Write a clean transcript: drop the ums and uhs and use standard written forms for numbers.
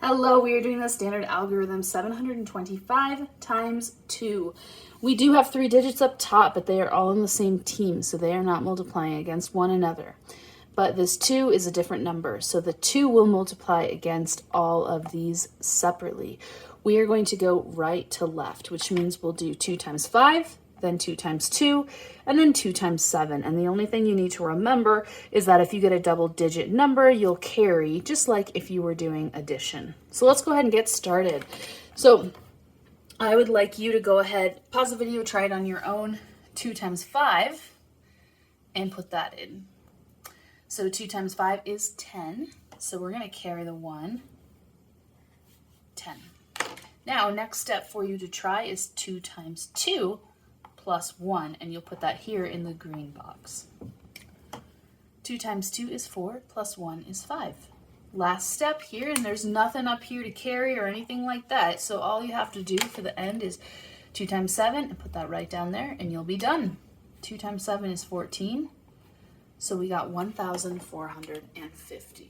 Hello, we are doing the standard algorithm 725 times 2. We do have 3 digits up top, but they are all in the same team, so they are not multiplying against one another. But this 2 is a different number, so the 2 will multiply against all of these separately. We are going to go right to left, which means we'll do 2 times 5, then 2 times 2, and then 2 times 7. And the only thing you need to remember is that if you get a double-digit number, you'll carry, just like if you were doing addition. So let's go ahead and get started. So I would like you to go ahead, pause the video, try it on your own. 2 times 5, and put that in. So 2 times 5 is 10. So we're going to carry the 1, 10. Now, next step for you to try is 2 times 2 plus 1, and you'll put that here in the green box. 2 times 2 is 4, plus 1 is 5. Last step here, and there's nothing up here to carry or anything like that, so all you have to do for the end is 2 times 7, and put that right down there, and you'll be done. 2 times 7 is 14, so we got 1,450.